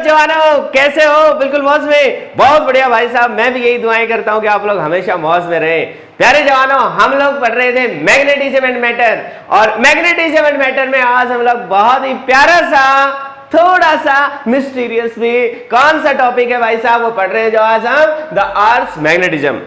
जवानों, कैसे हो? बिल्कुल मौज में, बहुत बढ़िया भाई साहब। मैं भी यही दुआएं करता हूं कि आप लोग हमेशा मौज में रहे। प्यारे जवानों, हम लोग पढ़ रहे थे मैग्नेटिज्म एंड मैटर, और मैग्नेटिज्म एंड मैटर में आज हम लोग बहुत ही प्यारा सा, थोड़ा सा मिस्टीरियस भी कौन सा टॉपिक है भाई साहब, वो पढ़ रहे हैं जो आज हम द अर्थ मैग्नेटिज्म।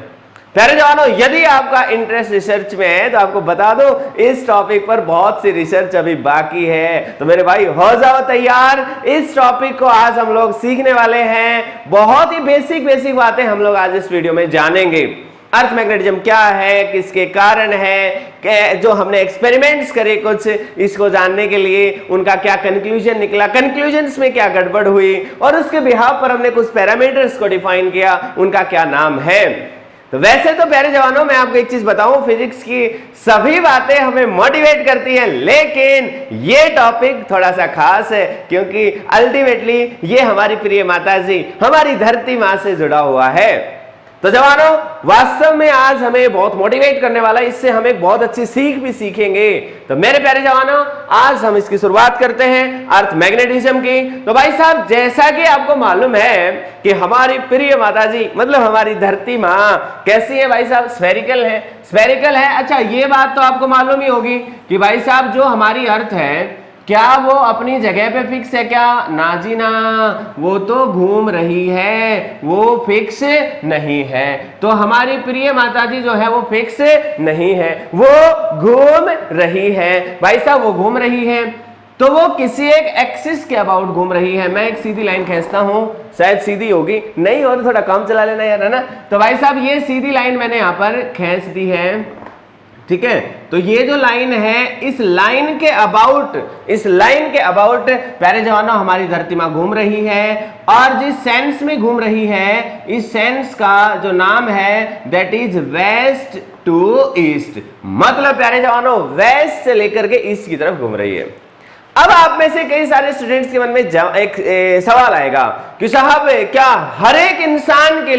प्यारे जवानों, यदि आपका इंटरेस्ट रिसर्च में है तो आपको बता दो इस टॉपिक पर बहुत सी रिसर्च अभी बाकी है। तो मेरे भाई हो जाओ तैयार, इस टॉपिक को आज हम लोग सीखने वाले हैं। बहुत ही बेसिक बातें हम लोग आज इस वीडियो में जानेंगे। अर्थ मैग्नेटिज्म क्या है, किसके कारण है, जो हमने एक्सपेरिमेंट्स करे कुछ इसको जानने के लिए, उनका क्या कंक्लूजन निकला, कंक्लूजन्स में क्या गड़बड़ हुई, और उसके बिहाफ पर हमने कुछ पैरामीटर्स को डिफाइन किया, उनका क्या नाम है। तो वैसे तो प्यारे जवानों, मैं आपको एक चीज बताऊं, फिजिक्स की सभी बातें हमें मोटिवेट करती हैं, लेकिन ये टॉपिक थोड़ा सा खास है, क्योंकि अल्टीमेटली ये हमारी प्रिय माता जी, हमारी धरती मां से जुड़ा हुआ है। तो जवानों, वास्तव में आज हमें बहुत मोटिवेट करने वाला है, इससे हम एक बहुत अच्छी सीख भी सीखेंगे। तो मेरे प्यारे जवानों, आज हम इसकी शुरुआत करते हैं अर्थ मैग्नेटिज्म की। तो भाई साहब, जैसा कि आपको मालूम है कि हमारी प्रिय माता जी, मतलब हमारी धरती मां कैसी है भाई साहब? स्फेरिकल है। स्फेरिकल है। अच्छा, ये बात तो आपको मालूम ही होगी कि भाई साहब जो हमारी अर्थ है, क्या वो अपनी जगह पे फिक्स है क्या? ना जी ना, वो तो घूम रही है, वो फिक्स नहीं है। तो हमारी प्रिय माता जी जो है वो फिक्स नहीं है, वो घूम रही है। भाई साहब वो घूम रही है तो वो किसी एक एक्सिस के अबाउट घूम रही है। मैं एक सीधी लाइन खींचता हूं, शायद सीधी होगी, नहीं हो तो थोड़ा काम चला लेना यार, है ना। तो भाई साहब ये सीधी लाइन मैंने यहां पर खींच दी है, ठीक है। तो ये जो लाइन है, इस लाइन के अबाउट प्यारे जवानों हमारी धरती मां घूम रही है, और जिस सेंस में घूम रही है, इस सेंस का जो नाम है that is west to east. मतलब प्यारे जवानों, वेस्ट से लेकर के ईस्ट की तरफ घूम रही है। अब आप में से कई सारे स्टूडेंट्स के मन में एक सवाल आएगा कि साहब क्या हर एक इंसान के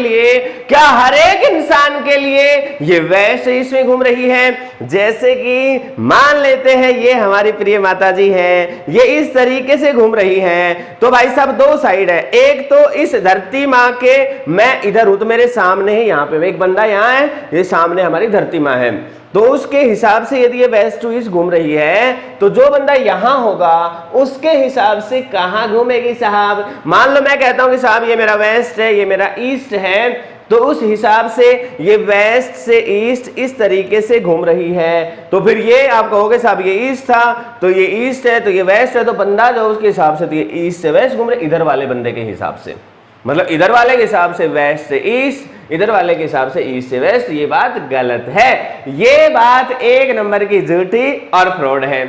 लिए ये वेस्ट ईस्ट में घूम रही है? जैसे कि मान लेते हैं ये हमारी प्रिय माता जी है, ये इस तरीके से घूम रही है। तो भाई साहब दो साइड है, एक तो इस धरती माँ के, मैं इधर हूं तो मेरे सामने है, यहाँ पे एक बंदा यहाँ है, ये सामने हमारी धरती माँ है। तो उसके हिसाब से यदि ये वेस्ट टू ईस्ट घूम रही है, तो जो बंदा यहां होगा उसके हिसाब से कहां घूमेगी साहब? मान लो मैं कहता हूं कि साहब ये मेरा वेस्ट है, ये मेरा ईस्ट है, तो उस हिसाब से ये वेस्ट से ईस्ट इस तरीके से घूम रही है। तो फिर ये आप कहोगे साहब ये ईस्ट था, तो ये ईस्ट है, तो ये वेस्ट है, तो बंदा जो उसके हिसाब से, तो ये ईस्ट से वेस्ट घूम रहे, इधर वाले बंदे के हिसाब से, मतलब इधर वाले के हिसाब से वेस्ट से ईस्ट, इधर वाले के हिसाब से ईस्ट से वेस्ट। ये बात गलत है, ये बात एक नंबर की झूठी और फ्रॉड है।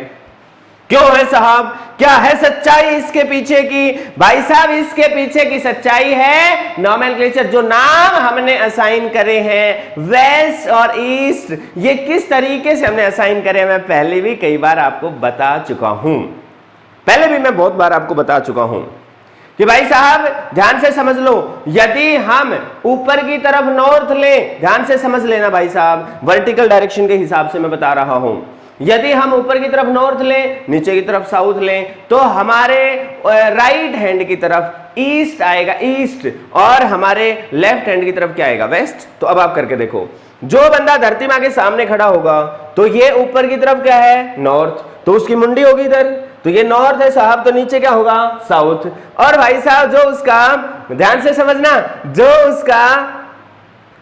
क्यों है साहब? क्या है सच्चाई इसके पीछे की? भाई साहब इसके पीछे की सच्चाई है नोमेनक्लेचर, जो नाम हमने असाइन करे हैं वेस्ट और ईस्ट, ये किस तरीके से हमने असाइन करे, मैं पहले भी कई बार आपको बता चुका हूं, मैं बहुत बार आपको बता चुका हूं कि भाई साहब ध्यान से समझ लो, यदि हम ऊपर की तरफ नॉर्थ लें, ध्यान से समझ लेना भाई साहब, वर्टिकल डायरेक्शन के हिसाब से मैं बता रहा हूं, यदि हम ऊपर की तरफ नॉर्थ लें, नीचे की तरफ साउथ लें, तो हमारे राइट हैंड की तरफ ईस्ट आएगा, ईस्ट, और हमारे लेफ्ट हैंड की तरफ क्या आएगा? वेस्ट। तो अब आप करके देखो, जो बंदा धरती मां के सामने खड़ा होगा तो ये ऊपर की तरफ क्या है? नॉर्थ, तो उसकी मुंडी होगी इधर, तो ये नॉर्थ है साहब, तो नीचे क्या होगा? साउथ। और भाई साहब जो उसका, ध्यान से समझना, जो उसका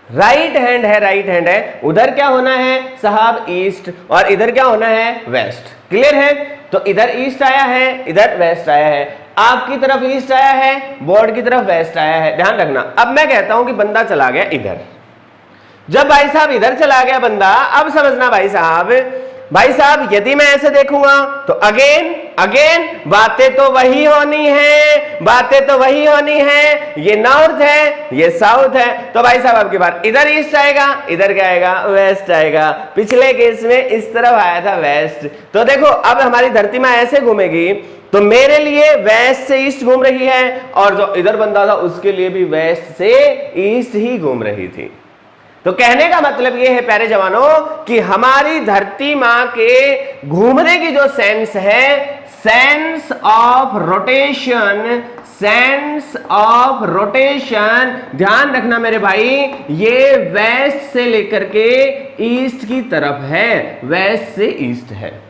राइट हैंड है, उधर क्या होना है साहब? ईस्ट, और इधर क्या होना है? वेस्ट। क्लियर है? तो इधर ईस्ट आया है, इधर वेस्ट आया है, आपकी तरफ ईस्ट आया है, बोर्ड की तरफ वेस्ट आया है, ध्यान रखना। अब मैं कहता हूं कि बंदा चला गया इधर, जब भाई साहब इधर चला गया बंदा, अब समझना भाई साहब यदि मैं ऐसे देखूंगा तो अगेन बातें तो वही होनी है, ये नॉर्थ है, ये साउथ है। तो भाई साहब आपकी बार इधर ईस्ट आएगा, इधर क्या आएगा? वेस्ट आएगा। पिछले केस में इस तरफ आया था वेस्ट। तो देखो अब हमारी धरती मां ऐसे घूमेगी, तो मेरे लिए वेस्ट से ईस्ट घूम रही है, और जो इधर बंदा था उसके लिए भी वेस्ट से ईस्ट ही घूम रही थी। तो कहने का मतलब यह है प्यारे जवानों कि हमारी धरती मां के घूमने की जो सेंस है, sense of rotation, sense of rotation, ध्यान रखना मेरे भाई, ये वेस्ट से लेकर के ईस्ट की तरफ है, वेस्ट से ईस्ट है,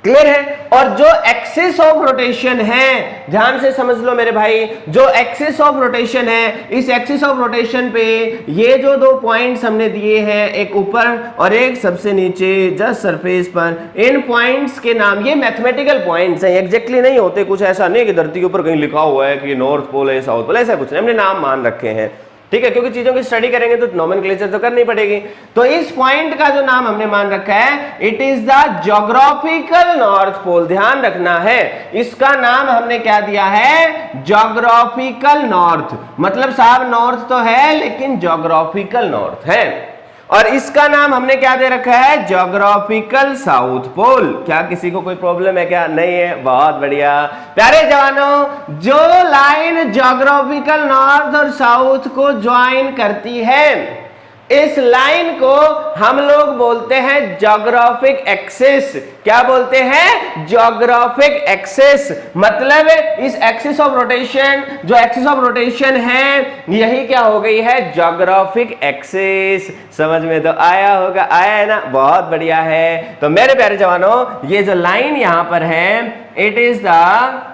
क्लियर है। और जो एक्सिस ऑफ रोटेशन है, ध्यान से समझ लो मेरे भाई, जो एक्सिस ऑफ रोटेशन है, इस एक्सिस ऑफ रोटेशन पे ये जो दो पॉइंट्स हमने दिए हैं, एक ऊपर और एक सबसे नीचे जस्ट सरफेस पर, इन पॉइंट्स के नाम, ये मैथमेटिकल पॉइंट्स हैं, एग्जैक्टली नहीं होते, कुछ ऐसा नहीं कि धरती के ऊपर कहीं लिखा हुआ है कि नॉर्थ पोल है, साउथ पोल, ऐसा कुछ नहीं, हमने नाम मान रखे हैं, ठीक है, क्योंकि चीजों की स्टडी करेंगे तो नोमेनक्लेचर तो करनी पड़ेगी। तो इस पॉइंट का जो नाम हमने मान रखा है, it is the geographical north pole, ध्यान रखना है, इसका नाम हमने क्या दिया है, ज्योग्राफिकल नॉर्थ, मतलब साहब नॉर्थ तो है लेकिन ज्योग्राफिकल नॉर्थ है। और इसका नाम हमने क्या दे रखा है, ज्योग्राफिकल साउथ पोल। क्या किसी को कोई प्रॉब्लम है क्या? नहीं है, बहुत बढ़िया। प्यारे जवानों, जो लाइन ज्योग्राफिकल नॉर्थ और साउथ को ज्वाइन करती है, इस लाइन को हम लोग बोलते हैं ज्योग्राफिक एक्सिस। क्या बोलते हैं? Geographic axis. मतलब इस एक्सिस ऑफ रोटेशन, जो एक्सिस ऑफ रोटेशन है, यही क्या हो गई है, ज्योग्राफिक एक्सिस। समझ में तो आया होगा, आया है ना, बहुत बढ़िया है। तो मेरे प्यारे जवानों, ये जो लाइन यहां पर है, it is the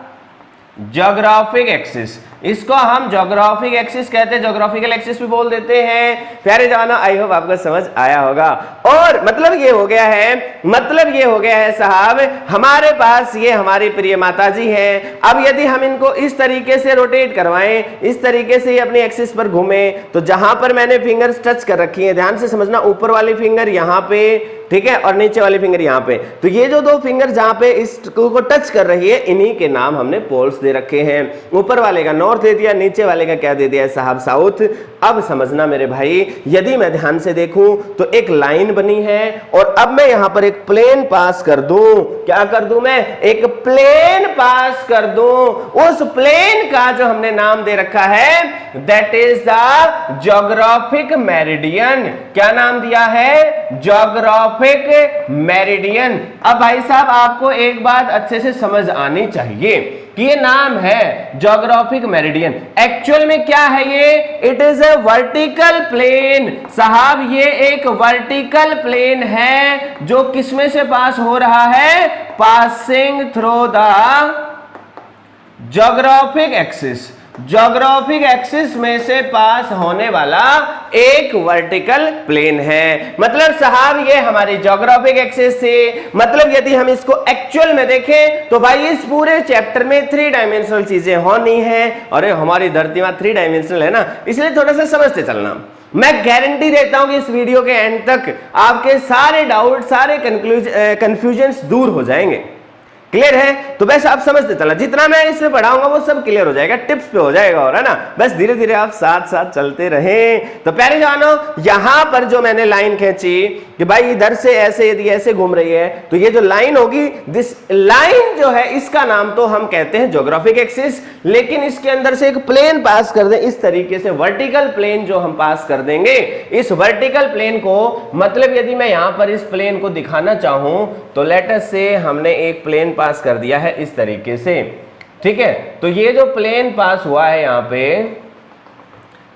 geographic axis, इसको हम ज्योग्राफिक एक्सिस कहते हैं, ज्योग्राफिकल एक्सिस भी बोल देते हैं। प्यारे जवानों, आई होप आपको समझ आया होगा। और मतलब ये हो गया है, मतलब ये हो गया है साहब, हमारे पास ये हमारी प्रिय माता जी हैं। अब यदि हम इनको इस तरीके से रोटेट करवाएं, इस तरीके से अपनी एक्सिस पर घूमे, तो जहां पर मैंने फिंगर्स टच कर रखी है, ध्यान से समझना, ऊपर वाली फिंगर यहां पे, ठीक है, और नीचे वाली फिंगर यहां पे, तो ये जो दो फिंगर जहां पे इसको टच कर रही है, इन्हीं के नाम हमने पोल्स दे रखे हैं। ऊपर वाले का नॉर्थ दे दिया, नीचे वाले का क्या दे दिया साहब, साउथ। अब समझना मेरे भाई, यदि मैं ध्यान से देखूं तो एक लाइन बनी है, और अब मैं यहां पर एक प्लेन पास कर दूं। क्या कर दूं मैं? एक प्लेन पास कर दूं। उस प्लेन का जो हमने नाम दे रखा है, that is the geographic meridian. क्या नाम दिया है? Geographic meridian. अब भाई साहब, आपको एक बात अच्छे से समझ आनी चाहिए कि ये नाम है ज्योग्राफिक मेरिडियन, एक्चुअल में क्या है ये? It is a vertical plane. साहब, ये एक वर्टिकल प्लेन है, जो किसमें से पास हो रहा है? Passing through the geographic axis. Geographic axis में से पास होने वाला एक वर्टिकल प्लेन है। मतलब साहब, ये हमारी ज्योग्राफिक एक्सिस से, मतलब यदि हम इसको एक्चुअल में देखें तो भाई इस पूरे चैप्टर में 3 डायमेंशनल चीजें होनी है। अरे हमारी धरती में 3 डायमेंशनल है ना, इसलिए थोड़ा सा समझते चलना। मैं गारंटी देता हूं कि इस वीडियो के एंड तक आपके सारे डाउट, सारे कंफ्यूजन दूर हो जाएंगे। क्लियर है? तो बस आप समझते चलना, जितना मैं इसमें पढ़ाऊंगा वो सब क्लियर हो जाएगा, टिप्स पे हो जाएगा, और है ना, बस धीरे धीरे आप साथ साथ चलते रहें। तो प्यारे जवानों, यहां पर जो मैंने लाइन खींची कि भाई इधर से ऐसे, यदि ऐसे घूम रही है, तो ये जो लाइन होगी, दिस लाइन जो है, इसका नाम तो हम कहते हैं ज्योग्राफिक एक्सिस। लेकिन इसके अंदर से एक प्लेन पास कर दें, इस तरीके से वर्टिकल प्लेन जो हम पास कर देंगे, इस वर्टिकल प्लेन को, मतलब यदि मैं यहां पर इस प्लेन को दिखाना चाहूं, तो लेट अस से हमने एक प्लेन पास कर दिया है इस तरीके से, ठीक है। तो ये जो प्लेन पास हुआ है यहां पे,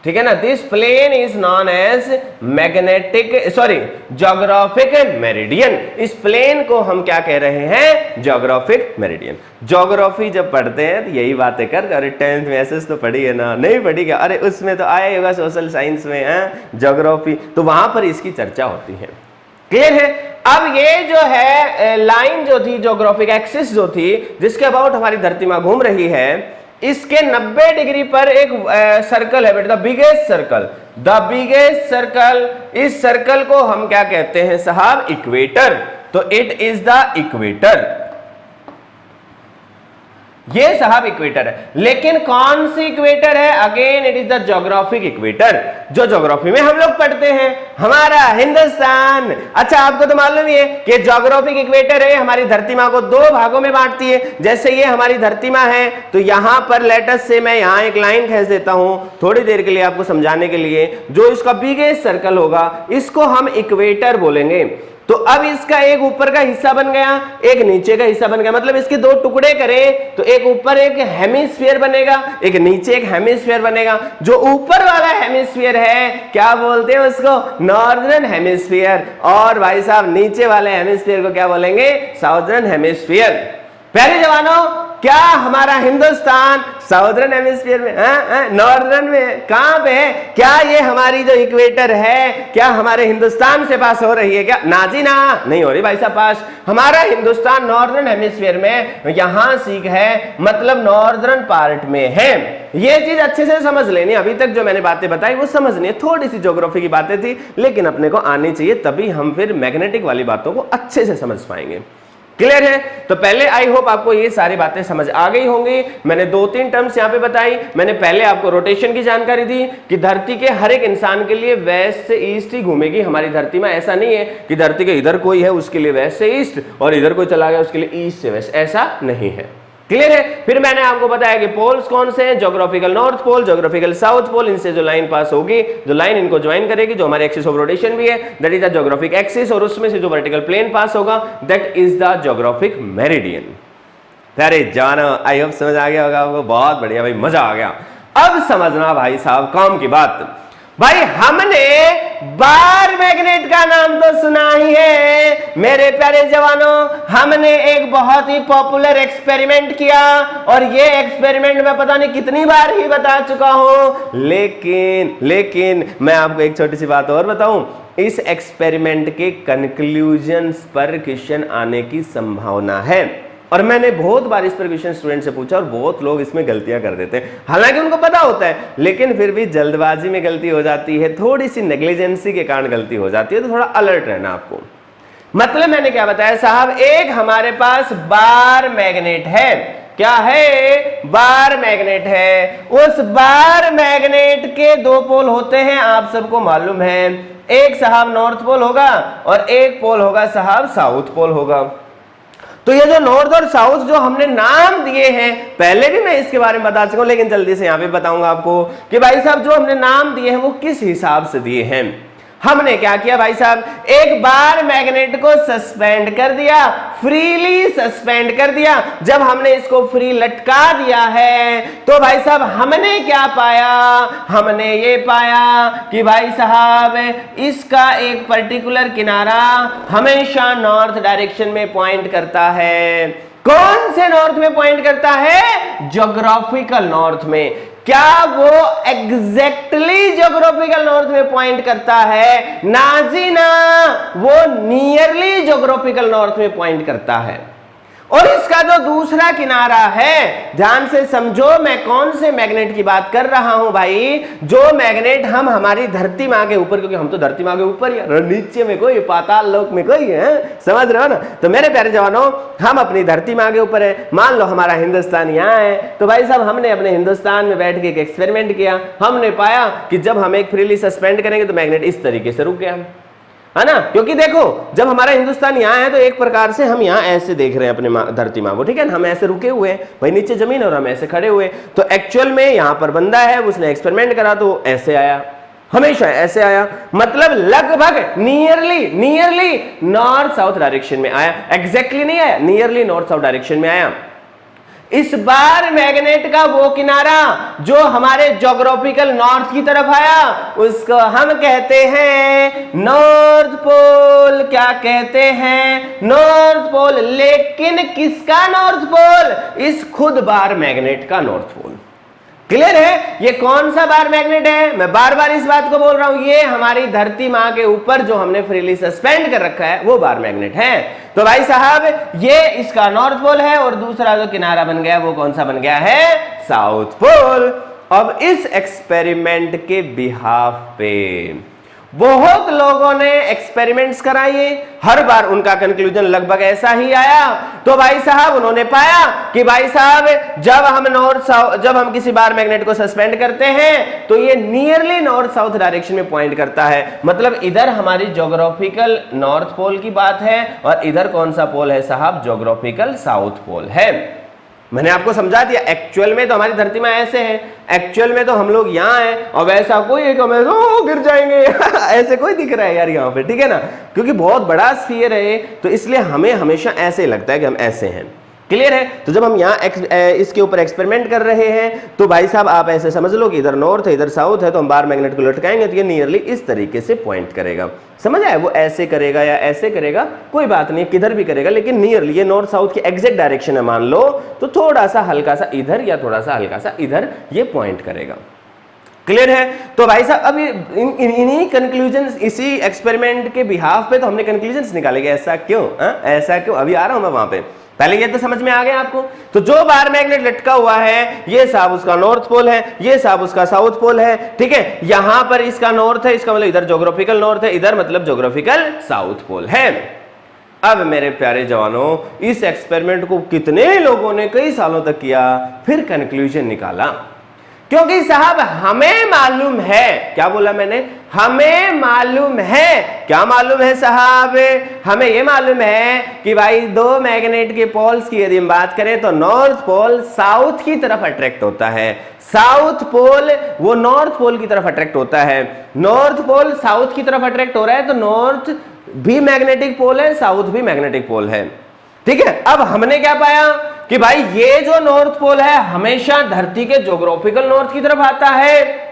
ठीक है ना, this plane is known as magnetic, sorry, geographic meridian. इस प्लेन को हम क्या कह रहे हैं? Geographic meridian. ज्योग्राफी जब पढ़ते हैं तो यही बातें कर, अरे 10th में एसएस तो पढ़ी है ना, नहीं पढ़ी क्या? अरे उसमें तो आया होगा सोशल साइंस में, है ज्योग्राफी, तो वहां पर इसकी चर्चा होती है। क्लियर है? अब ये जो है लाइन जो थी, ज्योग्राफिक एक्सिस जो थी, जिसके अबाउट हमारी धरती मां घूम रही है, इसके 90 डिग्री पर एक सर्कल है बेटा, the biggest circle, the biggest circle. इस सर्कल को हम क्या कहते हैं साहब? इक्वेटर। तो इट इज द इक्वेटर, ये साहब इक्वेटर है। लेकिन कौन सी इक्वेटर है? Again it is the geographic equator, जो ज्योग्राफी में हम लोग पढ़ते हैं, हमारा हिंदुस्तान। अच्छा, आपको तो मालूम ही है कि ज्योग्राफिक इक्वेटर है, हमारी धरती मां को 2 भागों में बांटती है। जैसे ये हमारी धरती मां है, तो यहां पर लेटस से मैं यहां एक लाइन खींच देता हूं थोड़ी देर के लिए आपको समझाने के लिए। जो इसका बिगेस्ट सर्कल होगा, इसको हम इक्वेटर बोलेंगे। तो अब इसका एक ऊपर का हिस्सा बन गया, एक नीचे का हिस्सा बन गया, मतलब इसके दो टुकड़े करें तो एक ऊपर एक हेमिस्फीयर बनेगा, एक नीचे एक हेमिस्फीयर बनेगा। जो ऊपर वाला हेमिस्फीयर है क्या बोलते हैं उसको? Northern hemisphere. और भाई साहब नीचे वाले हेमिस्फीयर को क्या बोलेंगे? Southern hemisphere. प्यारे जवानों, क्या हमारा हिंदुस्तान साउदर्न हेमिस्फीयर में, नॉर्दर्न में, कहां पे है? क्या ये हमारी जो इक्वेटर है क्या हमारे हिंदुस्तान से पास हो रही है क्या? ना जी ना, नहीं हो रही भाई साहब पास। हमारा हिंदुस्तान नॉर्दर्न हेमिस्फीयर में, यहां सीख है मतलब नॉर्दर्न पार्ट में है। ये चीज अच्छे से समझ लेनी, अभी तक जो मैंने बातें बताई वो समझनी है। थोड़ी सी ज्योग्राफी की बातें थी लेकिन अपने को आनी चाहिए, तभी हम फिर मैग्नेटिक वाली बातों को अच्छे से समझ पाएंगे। क्लियर है? तो पहले आई होप आपको ये सारी बातें समझ आ गई होंगी। मैंने 2-3 टर्म्स यहां पे बताई। मैंने पहले आपको रोटेशन की जानकारी दी कि धरती के हर एक इंसान के लिए वेस्ट से ईस्ट ही घूमेगी हमारी धरती में। ऐसा नहीं है कि धरती के इधर कोई है उसके लिए वेस्ट से ईस्ट और इधर कोई चला गया उसके लिए ईस्ट से वेस्ट, ऐसा नहीं है। क्लियर है? फिर मैंने आपको बताया कि पोल्स कौन से हैं, geographical north pole, geographical south pole, इनसे जो लाइन पास होगी, जो लाइन इनको ज्वाइन करेगी, जो हमारे एक्सिस ऑफ रोटेशन भी है, that is the geographic axis, और उसमें से जो वर्टिकल प्लेन पास होगा that is the geographic meridian. अरे जानो, आई होप समझ आ गया होगा आपको। बहुत बढ़िया भाई, मजा आ गया। अब समझना भाई साहब काम की बात। भाई हमने बार मैग्नेट का नाम तो सुना ही है मेरे प्यारे जवानों। हमने एक बहुत ही पॉपुलर एक्सपेरिमेंट किया और ये एक्सपेरिमेंट मैं पता नहीं कितनी बार ही बता चुका हूं, लेकिन मैं आपको एक छोटी सी बात और बताऊं। इस एक्सपेरिमेंट के कंक्लूजन्स पर क्वेश्चन आने की संभावना है और मैंने बहुत बार इस पर क्वेश्चन स्टूडेंट से पूछा और बहुत लोग इसमें गलतियां कर देते हैं, हालांकि उनको पता होता है लेकिन फिर भी जल्दबाजी में गलती हो जाती है, थोड़ी सी नेग्लिजेंसी के कारण गलती हो जाती है। तो थोड़ा अलर्ट रहना आपको। मतलब मैंने क्या बताया साहब, एक हमारे पास बार मैग्नेट है। क्या है? बार मैग्नेट है। उस बार मैग्नेट के दो पोल होते हैं, आप सबको मालूम है। एक साहब नॉर्थ पोल होगा और एक पोल होगा साहब साउथ पोल होगा। तो ये जो नॉर्थ और साउथ जो हमने नाम दिए हैं, पहले भी मैं इसके बारे में बता चुका हूं लेकिन जल्दी से यहां पे बताऊंगा आपको कि भाई साहब जो हमने नाम दिए हैं वो किस हिसाब से दिए हैं। हमने क्या किया भाई साहब, एक बार मैग्नेट को सस्पेंड कर दिया, फ्रीली सस्पेंड कर दिया। जब हमने इसको फ्री लटका दिया है तो भाई साहब हमने क्या पाया? हमने ये पाया कि भाई साहब इसका एक पर्टिकुलर किनारा हमेशा नॉर्थ डायरेक्शन में पॉइंट करता है। कौन से नॉर्थ में पॉइंट करता है? ज्योग्राफिकल नॉर्थ में। क्या वो एग्जैक्टली ज्योग्राफिकल नॉर्थ में पॉइंट करता है? ना जी ना, वो नियरली ज्योग्राफिकल नॉर्थ में पॉइंट करता है। और इसका जो दूसरा किनारा है, ध्यान से समझो मैं कौन से मैग्नेट की बात कर रहा हूं भाई। जो मैग्नेट हम हमारी धरती मां के ऊपर, क्योंकि हम तो धरती मां के ऊपर ही, नीचे में कोई, पाताल लोक में कोई है, समझ रहे हो ना। तो मेरे प्यारे जवानों, हम अपनी धरती मां के ऊपर है। मान लो हमारा हिंदुस्तान यहाँ है, तो भाई साहब हमने अपने हिंदुस्तान में बैठ के एक एक्सपेरिमेंट किया। हमने पाया कि जब हम एक फ्रीली सस्पेंड करेंगे तो मैग्नेट इस तरीके से रुक गया, है ना। क्योंकि देखो जब हमारा हिंदुस्तान यहाँ है तो एक प्रकार से हम यहाँ ऐसे देख रहे हैं अपने धरती माँ को, ठीक है ना। हम ऐसे रुके हुए हैं भाई, नीचे जमीन और हम ऐसे खड़े हुए। तो एक्चुअल में यहाँ पर बंदा है, उसने एक्सपेरिमेंट करा तो ऐसे आया, हमेशा ऐसे आया, मतलब लगभग नियरली नॉर्थ साउथ डायरेक्शन में आया। एग्जैक्टली नहीं आया, नियरली नॉर्थ साउथ डायरेक्शन में आया। इस बार मैग्नेट का वो किनारा जो हमारे ज्योग्राफिकल नॉर्थ की तरफ आया उसको हम कहते हैं नॉर्थ पोल। क्या कहते हैं? North pole. लेकिन किसका नॉर्थ पोल? इस खुद बार मैग्नेट का नॉर्थ पोल। क्लियर है? ये कौन सा बार मैग्नेट है? मैं बार बार इस बात को बोल रहा हूं, ये हमारी धरती मां के ऊपर जो हमने फ्रीली सस्पेंड कर रखा है वो बार मैग्नेट है। तो भाई साहब ये इसका नॉर्थ पोल है और दूसरा जो किनारा बन गया वो कौन सा बन गया है? South pole. अब इस एक्सपेरिमेंट के बिहाफ पे बहुत लोगों ने एक्सपेरिमेंट्स कराए, हर बार उनका कंक्लूजन लगभग ऐसा ही आया। तो भाई साहब उन्होंने पाया कि भाई साहब जब हम किसी बार मैग्नेट को सस्पेंड करते हैं तो ये नियरली नॉर्थ साउथ डायरेक्शन में पॉइंट करता है। मतलब इधर हमारी ज्योग्राफिकल नॉर्थ पोल की बात है और इधर कौन सा पोल है साहब? ज्योग्राफिकल साउथ पोल है। मैंने आपको समझा दिया, एक्चुअल में तो हमारी धरती में ऐसे है, एक्चुअल में तो हम लोग यहाँ हैं और वैसा कोई एक गिर जाएंगे ऐसे कोई दिख रहा है यार यहाँ पे, ठीक है ना, क्योंकि बहुत बड़ा स्फीयर है तो इसलिए हमें हमेशा ऐसे लगता है कि हम ऐसे हैं। क्लियर है? तो जब हम यहाँ इसके ऊपर एक्सपेरिमेंट कर रहे हैं तो भाई साहब आप ऐसे समझ लो कि इधर नॉर्थ है इधर साउथ है, तो हम बार मैग्नेट को लटकाएंगे तो ये नियरली इस तरीके से पॉइंट करेगा। समझ आया? वो ऐसे करेगा या ऐसे करेगा कोई बात नहीं, किधर भी करेगा, लेकिन नियरली ये नॉर्थ साउथ की एग्जैक्ट डायरेक्शन है मान लो, तो थोड़ा सा हल्का सा इधर या थोड़ा सा हल्का सा इधर ये पॉइंट करेगा। क्लियर है? तो भाई साहब अब इन्हीं कंक्लूजन्स, इसी एक्सपेरिमेंट के बिहाफ पे तो हमने कंक्लूजन्स निकालेंगे। ऐसा क्यों? ऐसा क्यों? अभी आ रहा हूं मैं वहां पे, पहले ये तो समझ में आ गया आपको। तो जो बार मैग्नेट लटका हुआ है ये साहब उसका नॉर्थ पोल है, ये साहब उसका साउथ पोल है, ठीक है। यहां पर इसका नॉर्थ है, इसका मतलब इधर ज्योग्राफिकल नॉर्थ है, इधर मतलब ज्योग्राफिकल साउथ पोल है। अब मेरे प्यारे जवानों, इस एक्सपेरिमेंट को कितने लोगों ने कई सालों तक किया, फिर कंक्लूजन निकाला, क्योंकि साहब हमें मालूम है, क्या बोला मैंने, हमें मालूम है, क्या मालूम है साहब, हमें यह मालूम है कि भाई दो मैग्नेट के पोल्स की यदि हम बात करें तो नॉर्थ पोल साउथ की तरफ अट्रैक्ट होता है, साउथ पोल वो नॉर्थ पोल की तरफ अट्रैक्ट होता है। नॉर्थ पोल साउथ की तरफ अट्रैक्ट हो रहा है तो नॉर्थ भी मैग्नेटिक पोल है, साउथ भी मैग्नेटिक पोल है, ठीक है। अब हमने क्या पाया कि भाई ये जो नॉर्थ पोल है हमेशा धरती के ज्योग्राफिकल नॉर्थ की तरफ आता है।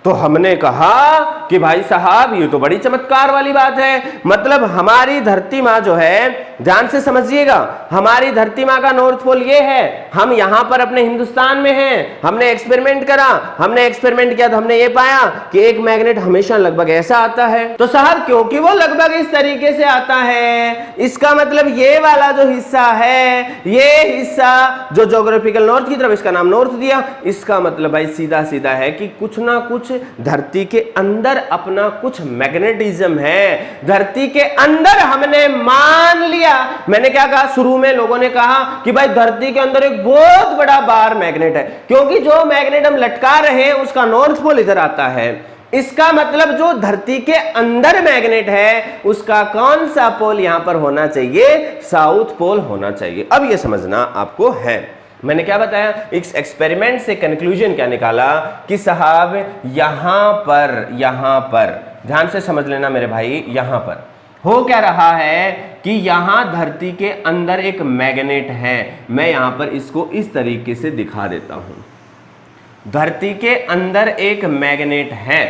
तो हमने कहा कि भाई साहब ये तो बड़ी चमत्कार वाली बात है, मतलब हमारी धरती माँ जो है, ध्यान से समझिएगा, हमारी धरती माँ का नॉर्थ पोल ये है, हम यहां पर अपने हिंदुस्तान में हैं, हमने एक्सपेरिमेंट करा, हमने एक्सपेरिमेंट किया तो हमने ये पाया कि एक मैग्नेट हमेशा लगभग ऐसा आता है। तो साहब क्योंकि वो लगभग इस तरीके से आता है, इसका मतलब ये वाला जो हिस्सा है, ये हिस्सा जो ज्योग्राफिकल नॉर्थ की तरफ, इसका नाम नॉर्थ दिया, इसका मतलब भाई सीधा सीधा है कि कुछ ना कुछ धरती के अंदर अपना कुछ मैग्नेटिज्म है, धरती के अंदर हमने मान लिया। मैंने क्या कहा शुरू में, लोगों ने कहा कि भाई धरती के अंदर एक बहुत बड़ा बार मैग्नेट है, क्योंकि जो मैग्नेट हम लटका रहे हैं उसका नॉर्थ पोल इधर आता है, इसका मतलब जो धरती के अंदर मैग्नेट है उसका कौन सा पोल यहां पर होना चाहिए, साउथ पोल होना चाहिए। अब यह समझना आपको है, मैंने क्या बताया, इस एक्सपेरिमेंट से कंक्लूजन क्या निकाला कि साहब यहां पर ध्यान से समझ लेना मेरे भाई, यहां पर हो क्या रहा है कि यहां धरती के अंदर एक मैग्नेट है। मैं यहां पर इसको इस तरीके से दिखा देता हूं, धरती के अंदर एक मैग्नेट है,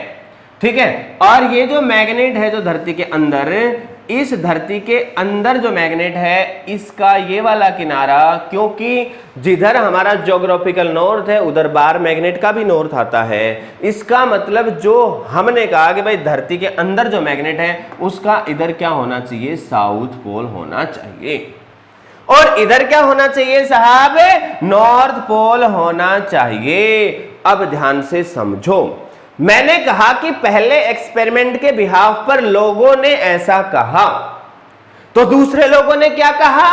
ठीक है। और ये जो मैग्नेट है जो धरती के अंदर, इस धरती के अंदर जो मैग्नेट है इसका ये वाला किनारा, क्योंकि जिधर हमारा ज्योग्राफिकल नॉर्थ है उधर बार मैग्नेट का भी नॉर्थ आता है, इसका मतलब जो हमने कहा कि भाई धरती के अंदर जो मैग्नेट है उसका इधर क्या होना चाहिए, साउथ पोल होना चाहिए, और इधर क्या होना चाहिए साहब, नॉर्थ पोल होना चाहिए। अब ध्यान से समझो, मैंने कहा कि पहले एक्सपेरिमेंट के बिहाफ पर लोगों ने ऐसा कहा, तो दूसरे लोगों ने क्या कहा,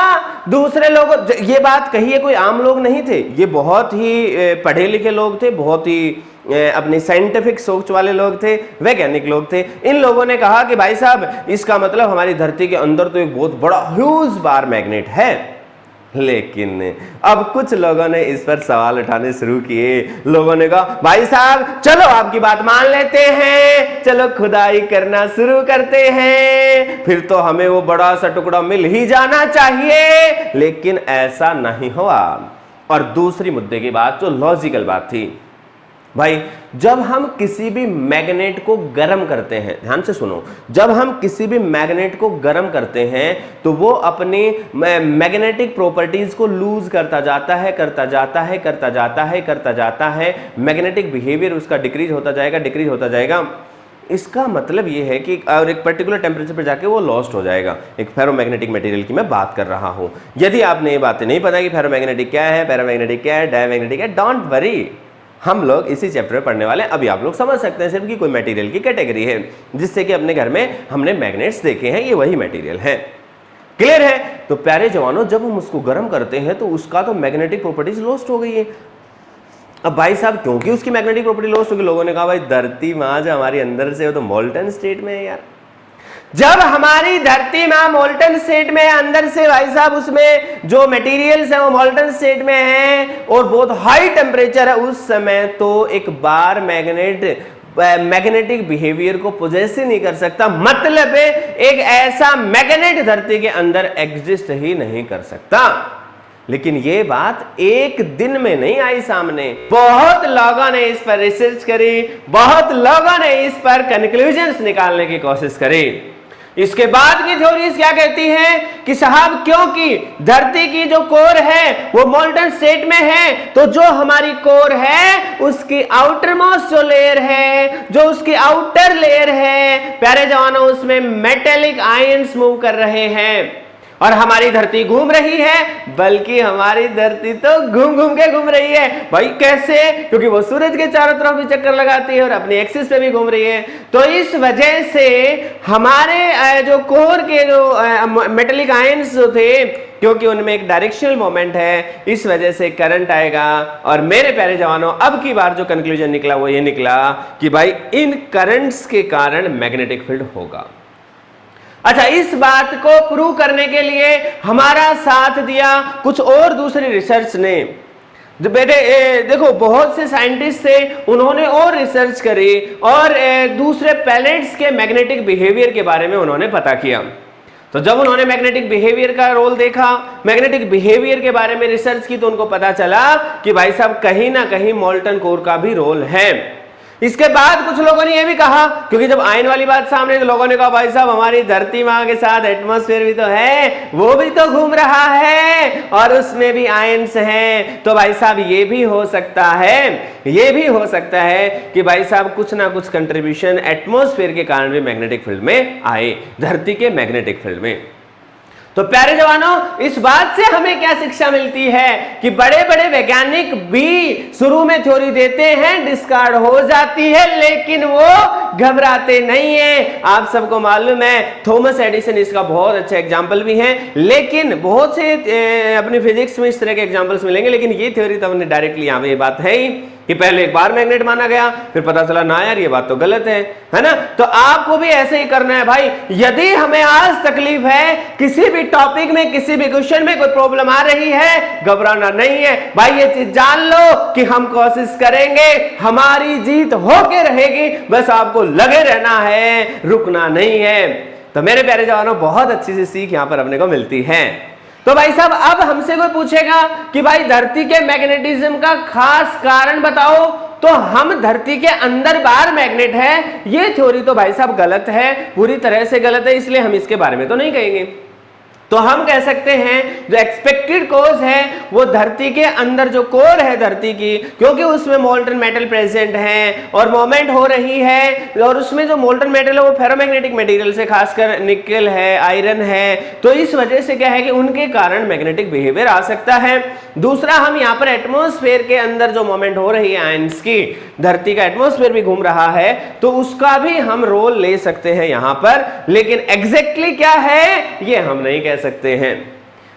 दूसरे लोगों, ये बात कही है कोई आम लोग नहीं थे, ये बहुत ही पढ़े लिखे लोग थे, बहुत ही अपनी साइंटिफिक सोच वाले लोग थे, वैज्ञानिक लोग थे। इन लोगों ने कहा कि भाई साहब इसका मतलब हमारी धरती के अंदर तो एक बहुत बड़ा ह्यूज बार मैग्नेट है। लेकिन अब कुछ लोगों ने इस पर सवाल उठाने शुरू किए, लोगों ने कहा भाई साहब चलो आपकी बात मान लेते हैं, चलो खुदाई करना शुरू करते हैं, फिर तो हमें वो बड़ा सा टुकड़ा मिल ही जाना चाहिए, लेकिन ऐसा नहीं हुआ। और दूसरी मुद्दे की बात जो लॉजिकल बात थी, भाई जब हम किसी भी मैग्नेट को गर्म करते हैं, ध्यान से सुनो, जब हम किसी भी मैग्नेट को गर्म करते हैं तो वो अपनी मैग्नेटिक प्रॉपर्टीज को लूज करता जाता है, करता जाता है, करता जाता है, करता जाता है, मैग्नेटिक बिहेवियर उसका डिक्रीज होता जाएगा, डिक्रीज होता जाएगा। इसका मतलब ये है कि और एक पर्टिकुलर टेम्परेचर पर जाके वो लॉस्ट हो जाएगा। एक फेरोमैग्नेटिक मटेरियल की मैं बात कर रहा हूं। यदि आपने ये बातें नहीं पता कि फेरोमैग्नेटिक क्या है, पैरामैग्नेटिक क्या है, डायमैग्नेटिक क्या है, डोंट वरी, हम लोग इसी चैप्टर में पढ़ने वाले हैं। अभी आप लोग समझ सकते हैं सिर्फ कि कोई मटेरियल की कैटेगरी है, जिससे कि अपने घर में हमने मैग्नेट्स देखे हैं, ये वही मटेरियल है। क्लियर है? तो प्यारे जवानों, जब हम उसको गर्म करते हैं तो उसका तो मैग्नेटिक प्रॉपर्टीज लॉस्ट हो गई है। अब भाई साहब क्योंकि उसकी मैग्नेटिक प्रॉपर्टी लॉस्ट होगी, लोगों ने कहा भाई धरती माँ जो हमारी अंदर से वो तो मोल्टन स्टेट में है यार, जब हमारी धरती मां मोल्टन स्टेट में अंदर से भाई साहब उसमें जो मटेरियल्स है वो मोल्टन स्टेट में है और बहुत हाई टेम्परेचर है, उस समय तो एक बार मैग्नेटिक बिहेवियर को पोजेस ही नहीं कर सकता। मतलब एक ऐसा मैग्नेट धरती के अंदर एग्जिस्ट ही नहीं कर सकता। लेकिन ये बात एक दिन में नहीं आई सामने, बहुत लोगों ने इस पर रिसर्च करी, बहुत लोगों ने इस पर कंक्लूजन्स निकालने की कोशिश करी। इसके बाद की थ्योरीज क्या कहती हैं कि साहब क्योंकि धरती की जो कोर है वो मोल्टन स्टेट में है, तो जो हमारी कोर है उसकी आउटर मोस्ट जो लेयर है, जो उसकी आउटर लेयर है प्यारे जवानों, उसमें मेटेलिक आयंस मूव कर रहे हैं और हमारी धरती घूम रही है। बल्कि हमारी धरती तो घूम घूम के घूम रही है भाई। कैसे? क्योंकि वो सूरज के चारों तरफ भी चक्कर लगाती है और अपनी एक्सिस पे भी घूम रही है। तो इस वजह से हमारे जो कोर के जो मेटेलिक आयंस जो थे, क्योंकि उनमें एक डायरेक्शनल मोमेंट है, इस वजह से करंट आएगा। और मेरे प्यारे जवानों, अब की बार जो कंक्लूजन निकला वो ये निकला कि भाई इन करंट्स के कारण मैग्नेटिक फील्ड होगा। अच्छा, इस बात को प्रूव करने के लिए हमारा साथ दिया कुछ और दूसरी रिसर्च ने। बेटे देखो, बहुत से साइंटिस्ट थे, उन्होंने और रिसर्च करी और दूसरे प्लैनेट्स के मैग्नेटिक बिहेवियर के बारे में उन्होंने पता किया। तो जब उन्होंने मैग्नेटिक बिहेवियर का रोल देखा, मैग्नेटिक बिहेवियर के बारे में रिसर्च की, तो उनको पता चला कि भाई साहब कहीं ना कहीं मोल्टन कोर का भी रोल है। इसके बाद कुछ लोगों ने यह भी कहा, क्योंकि जब आयन वाली बात सामने, तो लोगों ने कहा भाई साहब हमारी धरती मां के साथ एटमॉस्फेयर भी तो है, वो भी तो घूम रहा है और उसमें भी आयन्स हैं। तो भाई साहब ये भी हो सकता है कि भाई साहब कुछ ना कुछ कंट्रीब्यूशन एटमॉस्फेयर के कारण भी मैग्नेटिक फील्ड में आए, धरती के मैग्नेटिक फील्ड में। तो प्यारे जवानों, इस बात से हमें क्या शिक्षा मिलती है कि बड़े बड़े वैज्ञानिक भी शुरू में थ्योरी देते हैं, डिस्कार्ड हो जाती है, लेकिन वो घबराते नहीं है। आप सबको मालूम है, थॉमस एडिसन इसका बहुत अच्छा एग्जाम्पल भी है। लेकिन बहुत से अपनी फिजिक्स में इस तरह के एग्जाम्पल्स मिलेंगे, लेकिन ये थ्योरी तो हमने डायरेक्टली यहाँ पे ये बात है ही कि पहले एक बार मैग्नेट माना गया, फिर पता चला ना यार ये बात तो गलत है ना। तो आपको भी ऐसे ही करना है भाई। यदि हमें आज तकलीफ है, किसी भी टॉपिक में, किसी भी क्वेश्चन में कोई प्रॉब्लम आ रही है, घबराना नहीं है भाई। ये चीज जान लो कि हम कोशिश करेंगे, हमारी जीत होके रहेगी, बस आपको लगे रहना है, रुकना नहीं है। तो मेरे प्यारे जवानों, बहुत अच्छी सी सीख यहां पर अपने को मिलती है। तो भाई साहब अब हमसे कोई पूछेगा कि भाई धरती के मैग्नेटिज्म का खास कारण बताओ, तो हम धरती के अंदर बाहर मैग्नेट है, ये थ्योरी तो भाई साहब गलत है, पूरी तरह से गलत है, इसलिए हम इसके बारे में तो नहीं कहेंगे। तो हम कह सकते हैं जो एक्सपेक्टेड कॉज है वो धरती के अंदर जो कोर है धरती की, क्योंकि उसमें मोल्टन मेटल प्रेजेंट है और मूवमेंट हो रही है, और उसमें जो मोल्टन मेटल है वो फेरोमैग्नेटिक मटेरियल से, खासकर निकल है, आयरन है, तो इस वजह से क्या है कि उनके कारण मैग्नेटिक बिहेवियर आ सकता है। दूसरा, हम यहाँ पर एटमॉस्फेयर के अंदर जो मूवमेंट हो रही है आयंस की, धरती का एटमॉस्फेयर भी घूम रहा है, तो उसका भी हम रोल ले सकते हैं यहाँ पर। लेकिन एग्जैक्टली क्या है ये हम नहीं कह सकते हैं।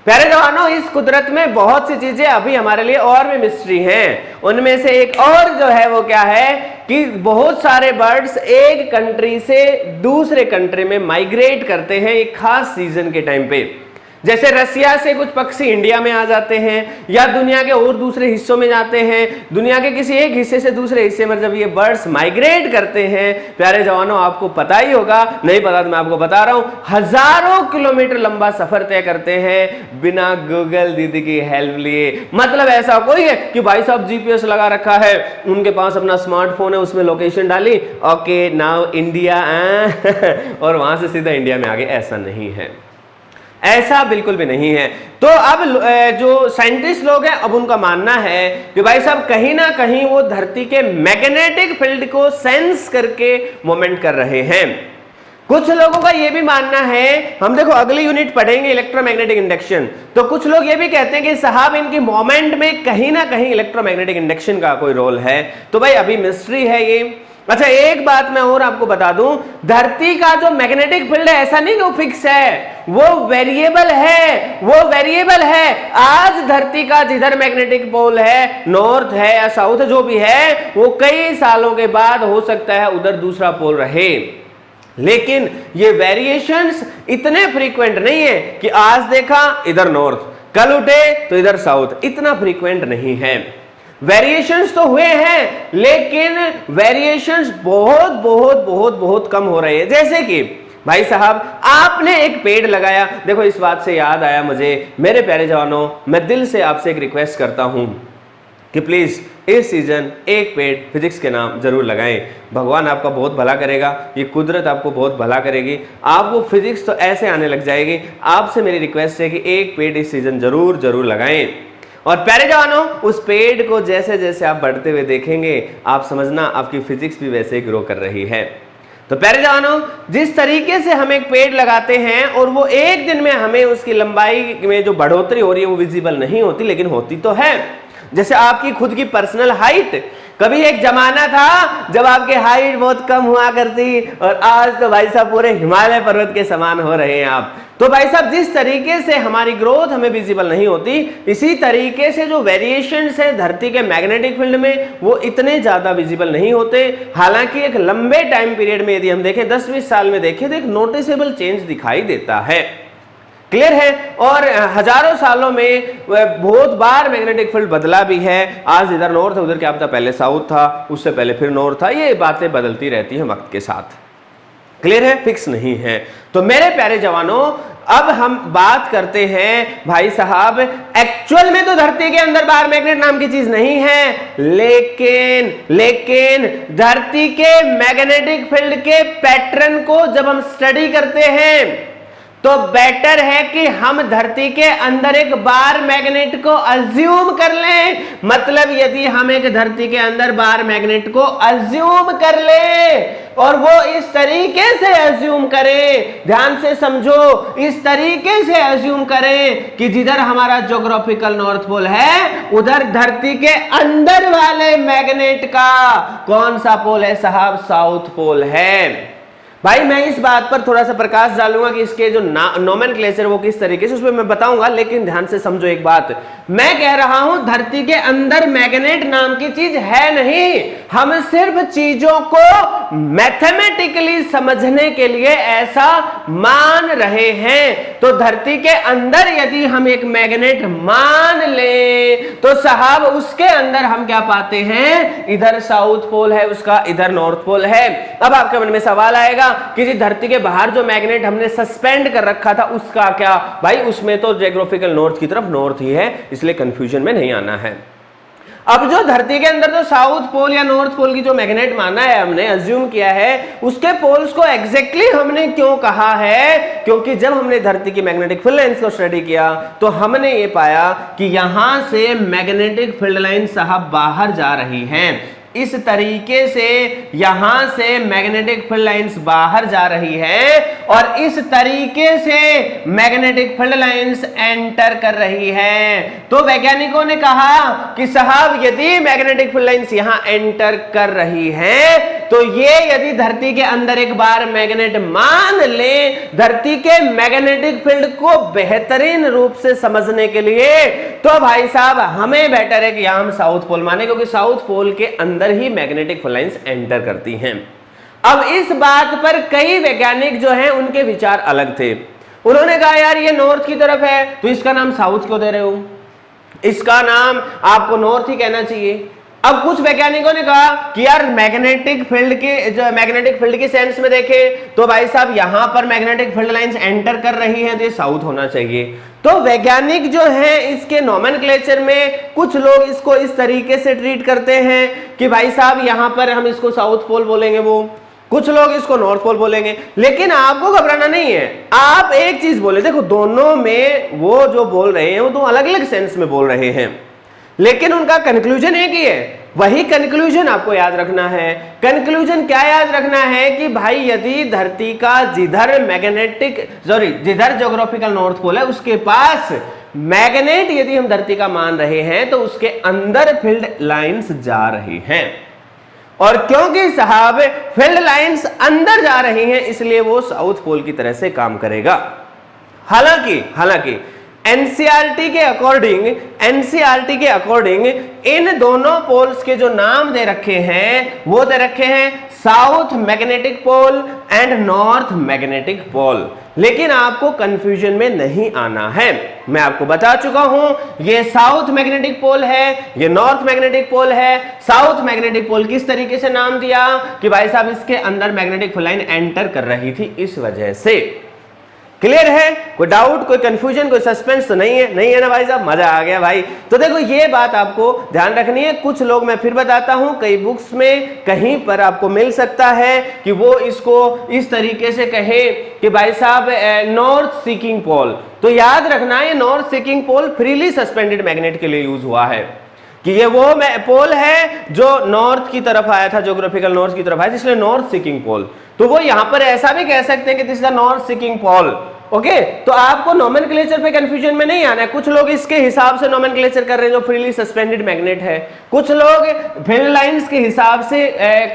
प्यारे जवानों, इस कुदरत में बहुत सी चीजें अभी हमारे लिए और भी मिस्ट्री हैं। उनमें से एक और जो है वो क्या है कि बहुत सारे बर्ड्स एक कंट्री से दूसरे कंट्री में माइग्रेट करते हैं एक खास सीजन के टाइम पे। जैसे रसिया से कुछ पक्षी इंडिया में आ जाते हैं या दुनिया के और दूसरे हिस्सों में जाते हैं। दुनिया के किसी एक हिस्से से दूसरे हिस्से में जब ये बर्ड्स माइग्रेट करते हैं, प्यारे जवानों आपको पता ही होगा, नहीं पता तो मैं आपको बता रहा हूं, हजारों किलोमीटर लंबा सफर तय करते हैं बिना गूगल दीदी की हेल्प लिए। मतलब ऐसा कोई है कि भाई साहब जीपीएस लगा रखा है, उनके पास अपना स्मार्टफोन है, उसमें लोकेशन डाली, ओके नाउ इंडिया और वहां से सीधा इंडिया में आ गए, ऐसा नहीं है, ऐसा बिल्कुल भी नहीं है। तो अब जो साइंटिस्ट लोग हैं, अब उनका मानना है कि भाई साहब कहीं ना कहीं वो धरती के मैग्नेटिक फील्ड को सेंस करके मूवमेंट कर रहे हैं। कुछ लोगों का ये भी मानना है, हम देखो अगली यूनिट पढ़ेंगे इलेक्ट्रोमैग्नेटिक इंडक्शन, तो कुछ लोग ये भी कहते हैं कि साहब इनकी मूवमेंट में कहीं ना कहीं इलेक्ट्रोमैग्नेटिक इंडक्शन का कोई रोल है। तो भाई अभी मिस्ट्री है ये। अच्छा, एक बात मैं और आपको बता दूं, धरती का जो मैग्नेटिक फील्ड है ऐसा नहीं कि वो फिक्स है, वो वेरिएबल है, वो वेरिएबल है। आज धरती का जिधर मैग्नेटिक पोल है, नॉर्थ है या साउथ जो भी है, वो कई सालों के बाद हो सकता है उधर दूसरा पोल रहे। लेकिन ये वेरिएशंस इतने फ्रीक्वेंट नहीं है कि आज देखा इधर नॉर्थ, कल उठे तो इधर साउथ, इतना फ्रीक्वेंट नहीं है। वेरिएशंस तो हुए हैं लेकिन वेरिएशंस बहुत बहुत बहुत बहुत कम हो रहे हैं। जैसे कि भाई साहब आपने एक पेड़ लगाया, देखो इस बात से याद आया मुझे, मेरे प्यारे जवानों, मैं दिल से आपसे एक रिक्वेस्ट करता हूं कि प्लीज इस सीजन एक पेड़ फिजिक्स के नाम जरूर लगाएं। भगवान आपका बहुत भला करेगा, ये कुदरत आपको बहुत भला करेगी, आपको फिजिक्स तो ऐसे आने लग जाएगी। आपसे मेरी रिक्वेस्ट है कि एक पेड़ इस सीजन जरूर जरूर लगाएं। और प्यारे जवानों, उस पेड़ को जैसे जैसे आप बढ़ते हुए देखेंगे आप समझना आपकी फिजिक्स भी वैसे ही ग्रो कर रही है। तो प्यारे जवानों, जिस तरीके से हम एक पेड़ लगाते हैं और वो एक दिन में हमें उसकी लंबाई में जो बढ़ोतरी हो रही है वो विजिबल नहीं होती, लेकिन होती तो है। जैसे आपकी खुद की पर्सनल हाइट, कभी एक जमाना था जब आपकी हाइट बहुत कम हुआ करती और आज तो भाई साहब पूरे हिमालय पर्वत के समान हो रहे हैं आप। तो भाई साहब जिस तरीके से हमारी ग्रोथ हमें विजिबल नहीं होती, इसी तरीके से जो वेरिएशंस है धरती के मैग्नेटिक फील्ड में वो इतने ज्यादा विजिबल नहीं होते। हालांकि एक लंबे टाइम पीरियड में यदि हम देखें 10-20 साल में देखें तो एक नोटिसेबल चेंज दिखाई देता है। क्लियर है? और हजारों सालों में बहुत बार मैग्नेटिक फील्ड बदला भी है। आज इधर नॉर्थ है, उधर क्या पता पहले साउथ था, उससे पहले फिर नॉर्थ था। ये बातें बदलती रहती हैं वक्त के साथ। क्लियर है? फिक्स नहीं है। तो मेरे प्यारे जवानों, अब हम बात करते हैं भाई साहब, एक्चुअल में तो धरती के अंदर बाहर मैग्नेट नाम की चीज नहीं है, लेकिन धरती के मैग्नेटिक फील्ड के पैटर्न को जब हम स्टडी करते हैं तो बेटर है कि हम धरती के अंदर एक बार मैग्नेट को अज्यूम कर लें। मतलब यदि हम एक धरती के अंदर बार मैग्नेट को अज्यूम कर लें और वो इस तरीके से अज्यूम करें, ध्यान से समझो, इस तरीके से अज्यूम करें कि जिधर हमारा ज्योग्राफिकल नॉर्थ पोल है उधर धरती के अंदर वाले मैग्नेट का कौन सा पोल है साहब? साउथ पोल है। भाई मैं इस बात पर थोड़ा सा प्रकाश डालूंगा कि इसके जो नोमेनक्लेचर वो किस तरीके से, उसमें मैं बताऊंगा, लेकिन ध्यान से समझो एक बात। मैं कह रहा हूं धरती के अंदर मैग्नेट नाम की चीज है नहीं, हम सिर्फ चीजों को मैथमेटिकली समझने के लिए ऐसा मान रहे हैं। तो धरती के अंदर यदि हम एक मैग्नेट मान लें तो साहब उसके अंदर हम क्या पाते हैं? इधर साउथ पोल है उसका, इधर नॉर्थ पोल है। अब आपके मन में सवाल आएगा कि जी धरती के बाहर जो मैग्नेट हमने सस्पेंड कर रखा था उसका क्या? भाई उसमें तो ज्योग्राफिकल नॉर्थ की तरफ नॉर्थ ही है, इसलिए कंफ्यूजन में नहीं आना है। अब जो धरती के अंदर जो साउथ पोल या नॉर्थ पोल की जो मैग्नेट माना है, हमने अज्यूम किया है, उसके पोल्स को एग्जैक्टली हमने क्यों कहा है? क्योंकि जब हमने धरती की मैग्नेटिक फील्ड लाइंस को स्टडी किया तो हमने ये पाया कि यहां से मैग्नेटिक फील्ड लाइन साहब बाहर जा रही हैं। इस तरीके से यहां से मैग्नेटिक फील्ड लाइंस बाहर जा रही है और इस तरीके से मैग्नेटिक फील्ड लाइंस एंटर कर रही है। तो वैज्ञानिकों ने कहा कि साहब यदि मैग्नेटिक फील्ड लाइंस यहां एंटर कर रही है तो ये यदि धरती के अंदर एक बार मैग्नेट मान ले, धरती के मैग्नेटिक फील्ड को बेहतरीन रूप से समझने के लिए तो भाई साहब हमें बेटर है कि यहां हम साउथ पोल माने, क्योंकि साउथ पोल के अंदर ही मैग्नेटिक फील्ड लाइंस एंटर करती हैं। अब इस बात पर कई वैज्ञानिक जो हैं उनके विचार अलग थे। उन्होंने कहा यार ये नॉर्थ की तरफ है तो इसका नाम साउथ क्यों दे रहे हो, इसका नाम आपको नॉर्थ ही कहना चाहिए। अब कुछ वैज्ञानिकों ने कहा कि यार मैग्नेटिक फील्ड की सेंस में देखें तो भाई साहब यहां पर मैग्नेटिक फील्ड लाइंस एंटर कर रही हैं तो ये साउथ होना चाहिए। तो वैज्ञानिक जो है इसके नोमेनक्लेचर में कुछ लोग इसको इस तरीके से ट्रीट करते हैं कि भाई साहब यहां पर हम इसको साउथ पोल बोलेंगे, वो कुछ लोग इसको नॉर्थ पोल बोलेंगे। लेकिन आपको घबराना नहीं है, आप एक चीज बोले, देखो दोनों में वो जो बोल रहे हैं वो दो अलग अलग सेंस में बोल रहे हैं, लेकिन उनका कंक्लूजन एक ही है। वही कंक्लूजन आपको याद रखना है। कंक्लूजन क्या याद रखना है कि भाई यदि धरती का जिधर ज्योग्राफिकल नॉर्थ पोल है उसके पास मैग्नेट यदि हम धरती का मान रहे हैं तो उसके अंदर फील्ड लाइंस जा रही हैं, और क्योंकि साहब फील्ड लाइंस अंदर जा रही हैं इसलिए वो साउथ पोल की तरह से काम करेगा। हालांकि एनसीईआरटी के अकॉर्डिंग इन दोनों पोल्स के जो नाम दे रखे हैं वो दे रखे हैं south magnetic pole and north magnetic pole. लेकिन आपको कंफ्यूजन में नहीं आना है, मैं आपको बता चुका हूं ये साउथ मैग्नेटिक पोल है, ये नॉर्थ मैग्नेटिक पोल है। साउथ मैग्नेटिक पोल किस तरीके से नाम दिया कि भाई साहब इसके अंदर मैग्नेटिक लाइन एंटर कर रही थी, इस वजह से। क्लियर है? कोई डाउट, कोई कंफ्यूजन, कोई सस्पेंस तो नहीं है? नहीं है ना भाई साहब? मजा आ गया भाई। तो देखो ये बात आपको ध्यान रखनी है। कुछ लोग, मैं फिर बताता हूं, कई बुक्स में कहीं पर आपको मिल सकता है कि वो इसको इस तरीके से कहे कि भाई साहब नॉर्थ सीकिंग पोल। तो याद रखना है नॉर्थ सीकिंग पोल फ्रीली सस्पेंडेड मैग्नेट के लिए यूज हुआ है कि ये वो पोल है जो नॉर्थ की तरफ आया था, ज्योग्राफिकल नॉर्थ की तरफ आया था, इसलिए नॉर्थ सीकिंग पोल। तो वो यहां पर ऐसा भी कह सकते हैं कि this is the north seeking pole. Okay, तो आपको नोमेनक्लेचर पे कंफ्यूजन में नहीं आना है। कुछ लोग इसके हिसाब से नोमेनक्लेचर कर रहे हैं जो फ्रीली सस्पेंडेड मैग्नेट है, कुछ लोग फील्ड लाइंस के हिसाब से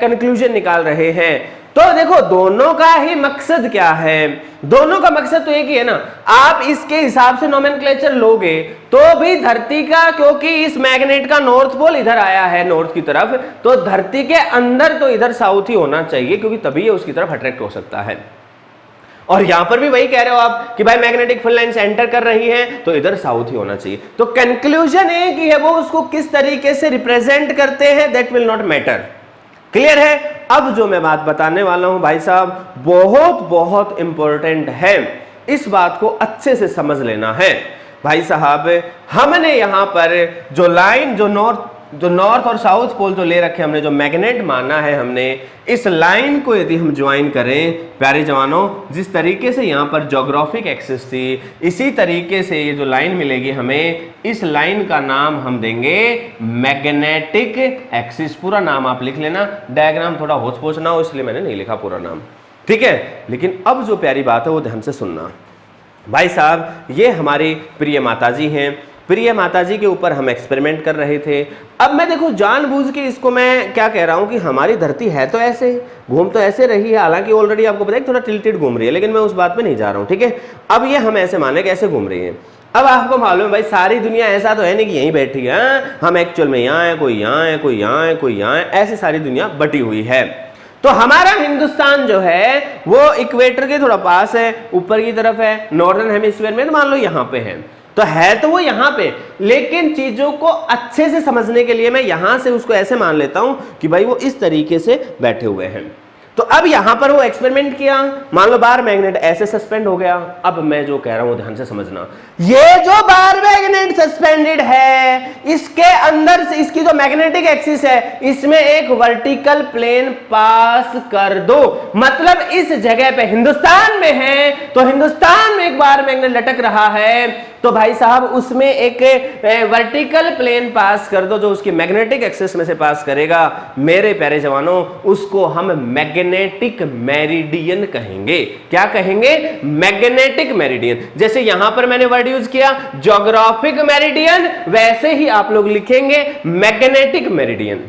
कंक्लूजन निकाल रहे हैं। तो देखो दोनों का ही मकसद क्या है, दोनों का मकसद तो एक ही है ना। आप इसके हिसाब से नोमेनक्लेचर लोगे तो भी धरती का, क्योंकि इस मैग्नेट का नॉर्थ पोल इधर आया है नॉर्थ की तरफ, तो धरती के अंदर तो इधर साउथ ही होना चाहिए, क्योंकि तभी ये उसकी तरफ अट्रैक्ट हो सकता है। और यहां पर भी वही कह रहे हो आप कि भाई मैग्नेटिक फील्ड लाइंस एंटर कर रही हैं तो इधर साउथ ही होना चाहिए। तो कंक्लूजन एक ही है, वो उसको किस तरीके से रिप्रेजेंट करते हैं that will not matter. Clear है? अब जो मैं बात बताने वाला हूं भाई साहब बहुत बहुत इंपॉर्टेंट है, इस बात को अच्छे से समझ लेना है। भाई साहब हमने यहां पर जो लाइन, जो नॉर्थ और साउथ पोल जो ले रखे हमने, जो मैग्नेट माना है हमने, इस लाइन को यदि हम ज्वाइन करें प्यारे जवानों, जिस तरीके से यहां पर ज्योग्राफिक एक्सिस थी, इसी तरीके से ये जो लाइन मिलेगी हमें, इस लाइन का नाम हम देंगे मैग्नेटिक एक्सिस। पूरा नाम आप लिख लेना, डायग्राम थोड़ा होच पोच ना हो इसलिए मैंने नहीं लिखा पूरा नाम, ठीक है। लेकिन अब जो प्यारी बात है वो ध्यान से सुनना। भाई साहब ये हमारी प्रिय माताजी हैं, प्रिय माताजी के ऊपर हम एक्सपेरिमेंट कर रहे थे। अब मैं देखो जानबूझ के इसको मैं क्या कह रहा हूं कि हमारी धरती है तो ऐसे, घूम तो ऐसे रही है, हालांकि ऑलरेडी आपको पता है थोड़ा टिल्टेड घूम रही है, लेकिन मैं उस बात पे नहीं जा रहा हूं, ठीक है। अब ये हम ऐसे माने कैसे घूम रही है। अब आपको मालूम है भाई सारी दुनिया ऐसा तो है नहीं कि यहीं बैठी है, हम एक्चुअल में यहाँ है, कोई यहाँ है, कोई यहाँ है, कोई यहाँ है, ऐसी सारी दुनिया बटी हुई है। तो हमारा हिंदुस्तान जो है वो इक्वेटर के थोड़ा पास है, ऊपर की तरफ है, नॉर्दर्न हेमिस्फीयर में, तो मान लो यहाँ पे है, तो है तो वो यहां पे, लेकिन चीजों को अच्छे से समझने के लिए मैं यहां से उसको ऐसे मान लेता हूं कि भाई वो इस तरीके से बैठे हुए हैं। तो अब यहां पर वो एक्सपेरिमेंट किया, मान लो बार मैग्नेट ऐसे सस्पेंड हो गया। अब मैं जो कह रहा हूं ध्यान से समझना, ये जो बार मैग्नेट सस्पेंडेड है इसके अंदर से इसकी जो मैग्नेटिक एक्सिस है इसमें एक वर्टिकल प्लेन पास कर दो। मतलब इस जगह पे हिंदुस्तान में है तो हिंदुस्तान में एक बार मैग्नेट लटक रहा है, तो भाई साहब उसमें एक वर्टिकल प्लेन पास कर दो जो उसकी मैग्नेटिक एक्सिस में से पास करेगा। मेरे प्यारे जवानों उसको हम मैग्नेटिक मेरिडियन कहेंगे। क्या कहेंगे? Magnetic meridian. जैसे यहां पर मैंने वर्ड यूज किया ज्योग्राफिक मेरिडियन, वैसे ही आप लोग लिखेंगे मैग्नेटिक मेरिडियन।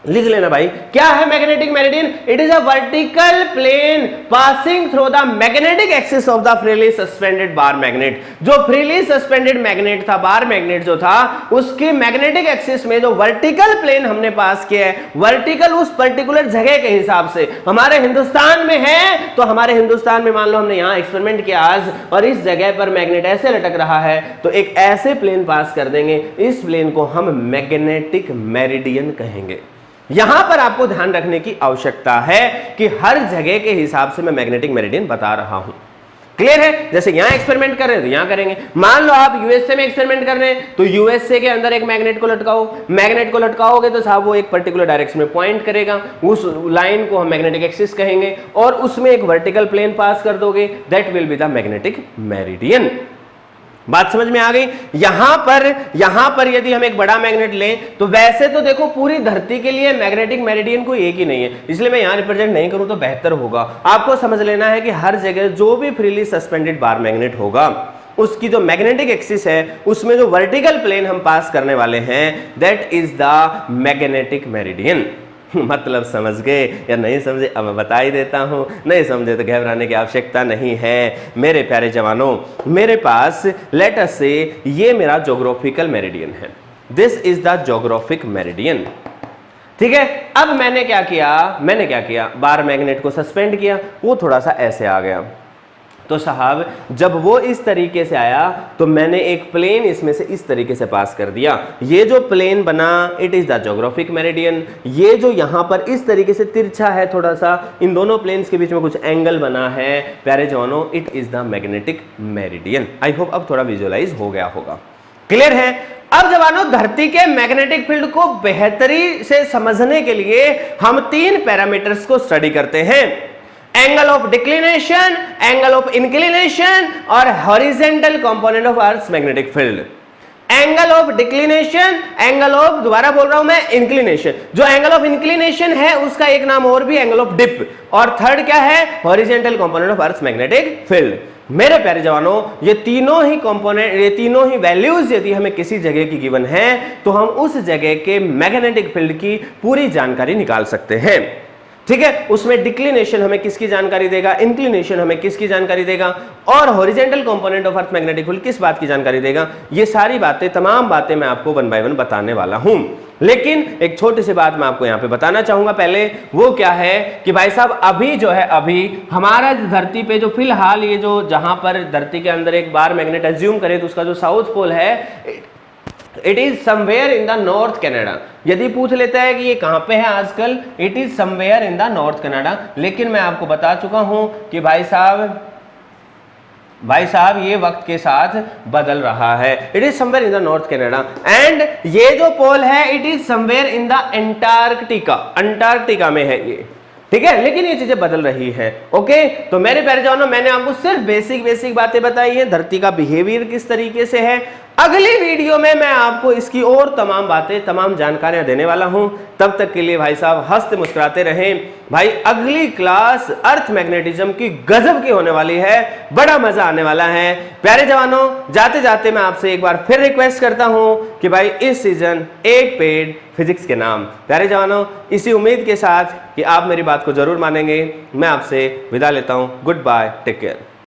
लिख लेना भाई, क्या है magnetic meridian? It is a vertical plane passing through the magnetic axis of the freely suspended bar magnet. जो फ्रीली सस्पेंडेड मैग्नेट था, बार मैग्नेट जो था, उसकी मैग्नेटिक एक्सिस में जो वर्टिकल प्लेन हमने पास किया है, वर्टिकल उस पर्टिकुलर जगह के हिसाब से हमारे हिंदुस्तान में है, तो हमारे हिंदुस्तान में मान लो हमने यहां एक्सपेरिमेंट किया आज और इस जगह पर मैग्नेट ऐसे लटक रहा है, तो एक ऐसे प्लेन पास कर देंगे, इस प्लेन को हम मैग्नेटिक मेरिडियन कहेंगे। यहां पर आपको ध्यान रखने की आवश्यकता है कि हर जगह के हिसाब से मैं मैग्नेटिक मेरिडियन बता रहा हूं। क्लियर है? जैसे यहां एक्सपेरिमेंट कर रहे हैं तो यहां करेंगे। मान लो आप यूएसए में एक्सपेरिमेंट कर रहे हैं तो यूएसए के अंदर एक मैग्नेट को लटकाओ, मैग्नेट को लटकाओगे तो साहब वो एक पर्टिकुलर डायरेक्शन में पॉइंट करेगा, उस लाइन को हम मैग्नेटिक एक्सिस कहेंगे और उसमें एक वर्टिकल प्लेन पास कर दोगे, that will be the magnetic meridian. बात समझ में आ गई? यहां पर यदि हम एक बड़ा मैग्नेट लें तो वैसे तो देखो पूरी धरती के लिए मैग्नेटिक मेरिडियन कोई एक ही नहीं है, इसलिए मैं यहां रिप्रेजेंट नहीं करूं तो बेहतर होगा। आपको समझ लेना है कि हर जगह जो भी फ्रीली सस्पेंडेड बार मैग्नेट होगा उसकी जो मैग्नेटिक एक्सिस है उसमें जो वर्टिकल प्लेन हम पास करने वाले हैं that is the magnetic meridian. मतलब समझ गए या नहीं समझे अब मैं बता ही देता हूं, नहीं समझे तो घबराने की आवश्यकता नहीं है मेरे प्यारे जवानों। मेरे पास लेट अस से ये मेरा ज्योग्राफिकल मेरिडियन है, this is the geographic meridian, ठीक है। अब मैंने क्या किया, बार मैग्नेट को सस्पेंड किया, वो थोड़ा सा ऐसे आ गया, तो साहब जब वो इस तरीके से आया तो मैंने एक प्लेन इसमें से इस तरीके से पास कर दिया, ये जो प्लेन बना it is the geographic meridian. ये जो यहां पर इस तरीके से तिरछा है थोड़ा सा, इन दोनों प्लेन्स के बीच में कुछ एंगल बना है प्यारे जवानों, it is the magnetic meridian. I hope अब थोड़ा विजुअलाइज हो गया होगा, क्लियर है। अब जवानों धरती के मैग्नेटिक फील्ड को बेहतरी से समझने के लिए हम 3 पैरामीटर्स को स्टडी करते हैं, angle of declination, angle of inclination और horizontal component of earth's magnetic field. Angle of declination, angle of, दोबारा बोल रहा हूं मैं, इंक्लिनेशन। जो एंगल ऑफ इंक्लिनेशन है उसका एक नाम और भी एंगल ऑफ डिप, और थर्ड क्या है, horizontal component of earth's magnetic field. मेरे प्यारे जवानों ये तीनों ही कंपोनेंट, ये तीनों ही वैल्यूज यदि हमें किसी जगह की गिवन है तो हम उस जगह के मैग्नेटिक फील्ड की पूरी जानकारी निकाल सकते हैं, ठीक है। उसमें डिक्लिनेशन हमें किसकी जानकारी देगा, इंक्लिनेशन हमें किसकी जानकारी देगा, और horizontal component of earth magnetic field किस बात की जानकारी देगा। ये सारी बातें, तमाम बातें मैं आपको 1 बाय 1 बताने वाला हूं। लेकिन एक छोटी सी बात मैं आपको यहां पे बताना चाहूंगा पहले, वो क्या है कि भाई साहब अभी जो है, अभी हमारा धरती पे जो फिलहाल ये जो जहां पर धरती के अंदर एक बार मैग्नेट एज्यूम करें तो उसका जो साउथ पोल है it is somewhere in the north Canada. यदि पूछ लेता है कि ये कहां पे है आजकल, it is somewhere in the north Canada. लेकिन मैं आपको बता चुका हूं कि भाई साहब ये वक्त के साथ बदल रहा है, it is somewhere in the north Canada. And ये जो पोल है it is somewhere in the Antarctica, Antarctica में है ये, ठीक है। लेकिन ये चीजें बदल रही है, ओके। तो मेरे प्यारे जवानों मैंने आपको सिर्फ बेसिक बातें बताई हैं, धरती का बिहेवियर किस तरीके से है। अगली वीडियो में मैं आपको इसकी और तमाम बातें, तमाम जानकारियां देने वाला हूं। तब तक के लिए भाई साहब हंसते मुस्कुराते रहें। भाई अगली क्लास अर्थ मैग्नेटिज्म की गजब की होने वाली है, बड़ा मजा आने वाला है। प्यारे जवानों जाते जाते मैं आपसे एक बार फिर रिक्वेस्ट करता हूं कि भाई इस सीजन एक पेड फिजिक्स के नाम। प्यारे जवानों इसी उम्मीद के साथ कि आप मेरी बात को जरूर मानेंगे, मैं आपसे विदा लेता हूं। Goodbye, take care.